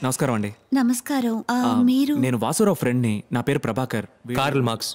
నమస్కారం అండి. నమస్కారం. మీరు? నేను వాసురావు ఫ్రెండ్ని. నా పేరు ప్రభాకర్. Karl Marx.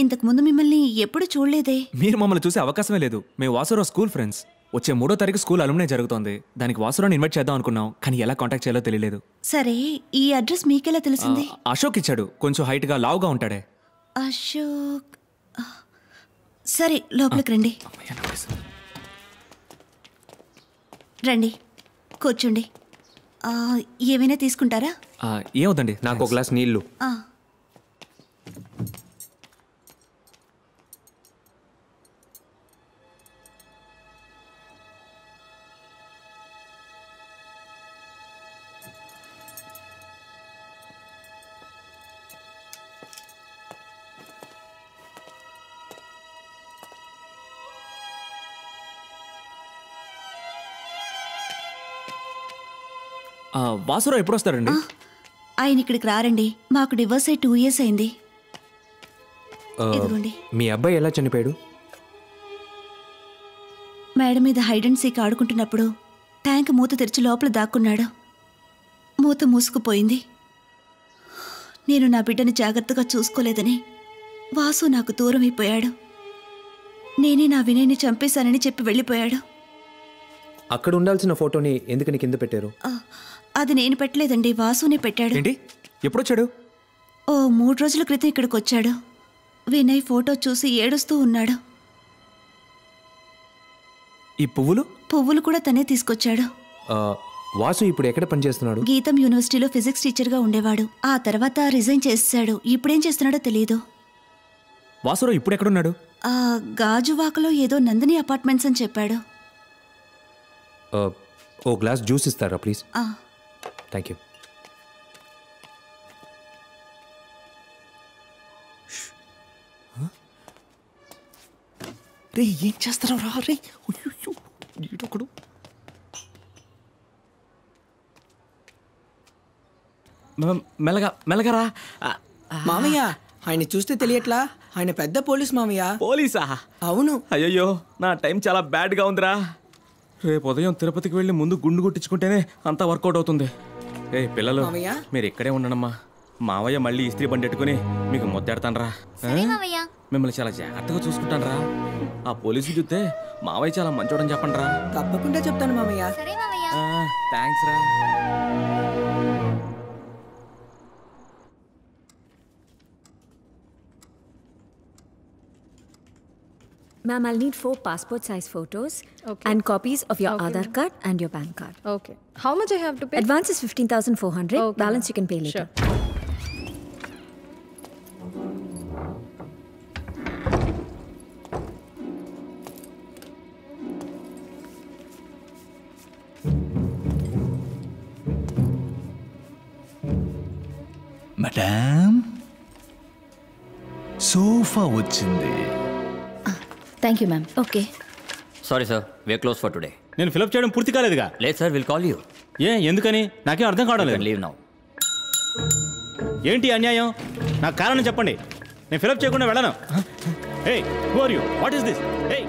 ఇంతకు ముందు మిమ్మల్ని ఎప్పుడు చూడలేదే. మీరు మమ్మల్ని చూసే అవకాశమే లేదు. మేము వాసురావు స్కూల్ ఫ్రెండ్స్. వచ్చే 3వ తారీఖు స్కూల్ అలుమ్నే జరుగుతోంది. దానికి వాసురావుని ఇన్వైట్ చేద్దాం అనుకున్నాం, కానీ ఎలా కాంటాక్ట్ చేయాలో తెలియలేదు. సరే, ఈ అడ్రస్ మీకెలా తెలిసింది? అశోక్ ఇచ్చాడు. కొంచెం హైట్గా లావుగా ఉంటాడే. అశోక్. సరే, లోపలికి రండి. రండి, కూర్చోండి. ఏమైనా తీసుకుంటారా? ఏమవుతండి, నాకు ఒక గ్లాస్ నీళ్లు. వాసురావు ఎప్పుడు వస్తారండి? ఆయన ఇక్కడికి రారండి. మాకు డివోర్స్ అయి 2 years అయింది. మీ అబ్బాయి ఎలా చనిపోయాడు? మేడ మీద హైడ్ అండ్ సీక్ ఆడుకుంటున్నప్పుడు ట్యాంక్ మూత తెరిచి లోపల దాక్కున్నాడు. మూత మూసుకుపోయింది. నేను నా బిడ్డను జాగ్రత్తగా చూసుకోలేదని వాసు నాకు దూరం అయిపోయాడు. నేనే నా వినయ్ని చంపేశానని చెప్పి వెళ్ళిపోయాడు. అక్కడ ఉండాల్సిన ఫోటోని ఎందుకని కింద పెట్టారు? అది నేను పెట్టలేదండి, వాసునే పెట్టాడు. ఏంటి, ఎప్పుడొచ్చాడు? 3 రోజుల క్రితం ఇక్కడికి వచ్చాడు. వినయ్ ఫోటో చూసి ఏడుస్తూ ఉన్నాడు. ఈ పువ్వులు కూడా తనే తీసుకొచ్చాడు. వాసు ఇప్పుడు ఎక్కడ పనిచేస్తున్నాడు? గీతం యూనివర్సిటీలో ఫిజిక్స్ టీచర్గా ఉండేవాడు. ఆ తర్వాత రిజైన్ చేశాడు. ఇప్పుడేం చేస్తున్నాడో తెలియదు. వాసురావు ఇప్పుడు ఎక్కడున్నాడు? గాజువాకలో ఏదో నందిని అపార్ట్మెంట్స్ అని చెప్పాడు. ఓ గ్లాస్ జ్యూస్ ఇస్తారా ప్లీజ్? Thank you. రే, ఏం చేస్తారా రా? రే, ఒకడు మెల్లగా రా. మామయ్య, ఆయన చూస్తే తెలియట్లా, ఆయన పెద్ద పోలీస్ మామయ్య. పోలీసా? అవును. అయ్యయ్యో, నా టైం చాలా బ్యాడ్గా ఉందిరా. రేపు ఉదయం తిరుపతికి వెళ్ళి ముందు గుండు కొట్టించుకుంటేనే అంతా వర్కౌట్ అవుతుంది. ఏ పిల్లలు, మీరు ఇక్కడే ఉండనమ్మా. మావయ్య మళ్ళీ ఇస్త్రీ బండి పెట్టుకుని మీకు ముద్దెడతానరా. మిమ్మల్ని చాలా జాగ్రత్తగా చూసుకుంటాను రా. ఆ పోలీసులు చూస్తే మావయ్య చాలా మంచోడని చెప్పండి రా. తప్పకుండా చెప్తాను మామయ్య. థ్యాంక్స్ రా. Ma'am, I'll need 4 passport size photos and copies of your Aadhaar card and your PAN card. Okay. How much I have to pay? Advance is 15,400. Balance you can pay later. Sure. Madam, sofa వచ్చింది. Thank you, ma'am. Okay. Sorry, sir. We are closed for today. నేను fill up చేయడం పూర్తి కాలేదుగా. లేదు sir, will call you. ఎందుకని? నాకేం అర్థం కావడం లేదు. Leave now. ఏంటి అన్యాయం? నాకు కారణం చెప్పండి. నేను ఫిలప్ చేయకుండా వెళ్ళను. Hey, who are you? What is this? Hey,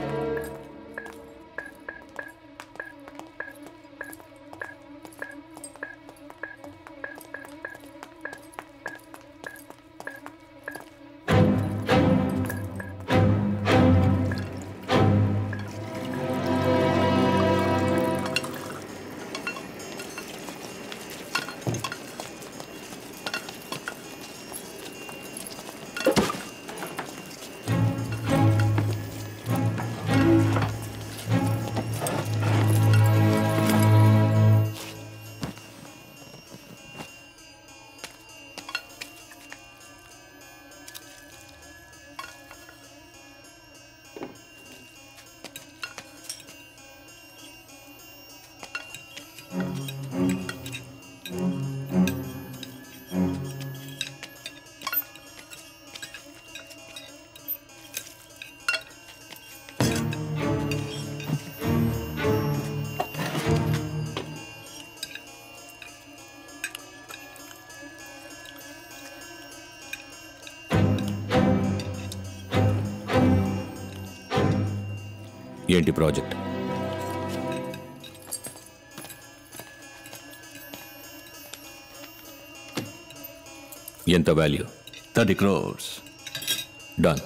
ఏంటి ప్రాజెక్ట్? ఎంత వాల్యూ? 30 crores. డన్.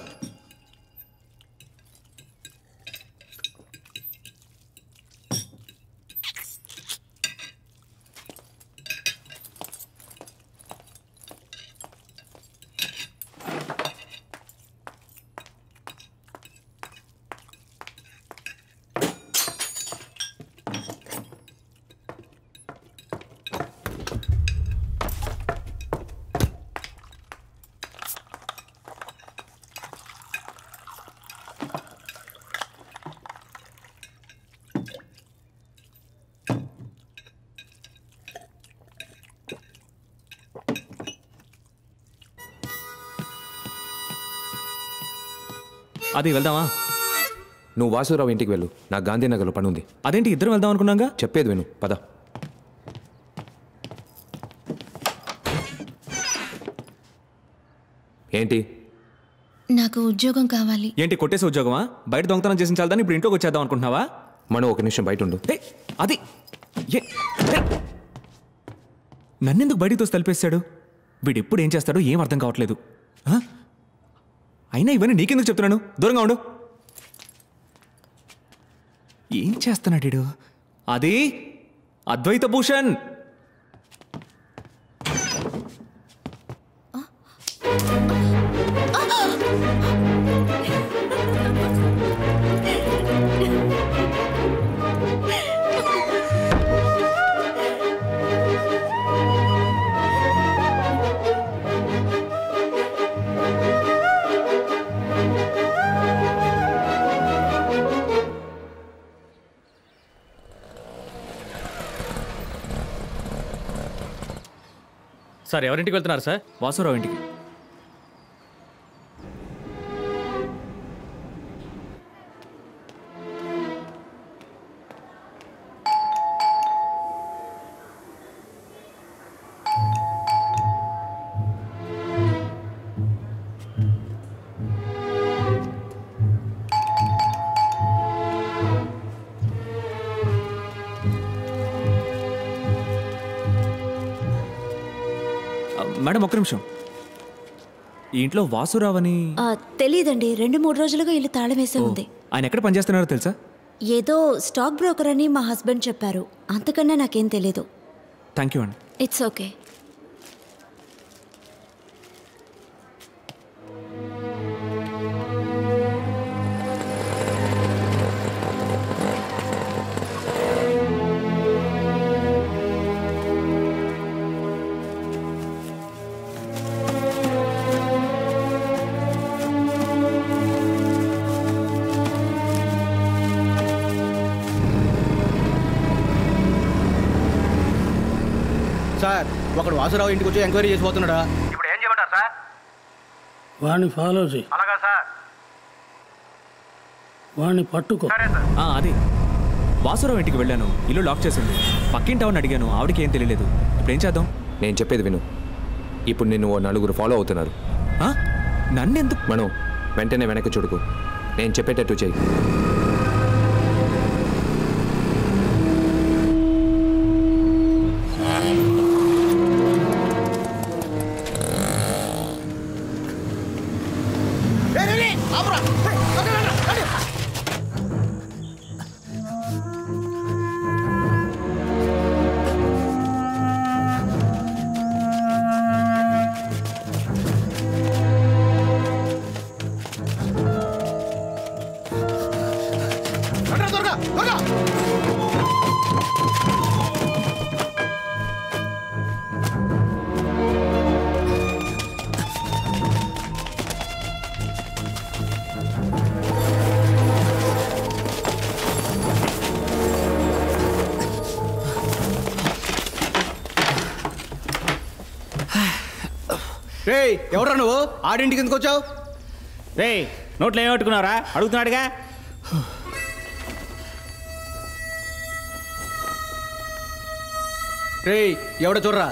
అది వెళ్దామా? నువ్వు వాసురావు ఇంటికి వెళ్ళు, నాకు గాంధీనగర్లో పని ఉంది. అదేంటి ఇద్దరం వెళ్దాం అనుకున్నాగా? చెప్పేది విను, పద. ఏంటి? నాకు ఉద్యోగం కావాలి. ఏంటి కొట్టేసి ఉద్యోగమా? బయట దొంగతనం చేసిన చాలని ఇప్పుడు ఇంట్లోకి వచ్చేద్దాం అనుకుంటున్నావా? మనం ఒక నిమిషం బయట ఉండు. అది నన్నెందుకు బయటికి తోసి తలిపేశాడు? వీడు ఎప్పుడు ఏం చేస్తాడో ఏం అర్థం కావట్లేదు. అయినా ఇవన్నీ నీకెందుకు చెప్తున్నాను? దూరంగా ఉండు. ఏం చేస్తున్నాడు వీడు? అది అద్వైత భూషణ్. సార్ ఎవరింటికి వెళ్తున్నారు సార్? వాసురావు ఇంటికి. మేడం ఒక్క నిమిషం. ఈ ఇంట్లో వాసురావు అని తెలీదండి. 2-3 రోజులుగా ఇల్లు తాళం వేసే ఉంది. ఆయన ఎక్కడ పనిచేస్తున్నారో తెలుసా? ఏదో స్టాక్ బ్రోకర్ అని మా హస్బెండ్ చెప్పారు, అంతకన్నా నాకేం తెలీదు. థ్యాంక్ యూ అండి. It's okay. సార్ ఒకడు వాసురావు ఇంటికి వచ్చి ఎంక్వైరీ చేసి పోతున్నాడా? ఇప్పుడు ఏం చేయమంటారు సార్? వాడిని ఫాలో చేయి. అలాగా సార్. వాడిని పట్టుకో. అది వాసురావు ఇంటికి వెళ్ళాను, ఇల్లు లాక్ చేసింది. పక్కింటి ఆవిడని అడిగాను, ఆవిడకి ఏం తెలియలేదు. ఇప్పుడు ఏం చేద్దాం? నేను చెప్పేది విను. ఇప్పుడు నిన్ను 4 ఫాలో అవుతున్నారు. నన్నెందుకు? మనం వెంటనే వెనక్కి చూడుకు, నేను చెప్పేటట్టు చెయ్యి. ఎవరా నువ్వు? ఆడింటికి ఎందుకు వచ్చావు? రే నోట్లో ఏం పట్టుకున్నారా? అడుగుతున్నాడుగా. రే ఎవడ చూడరా?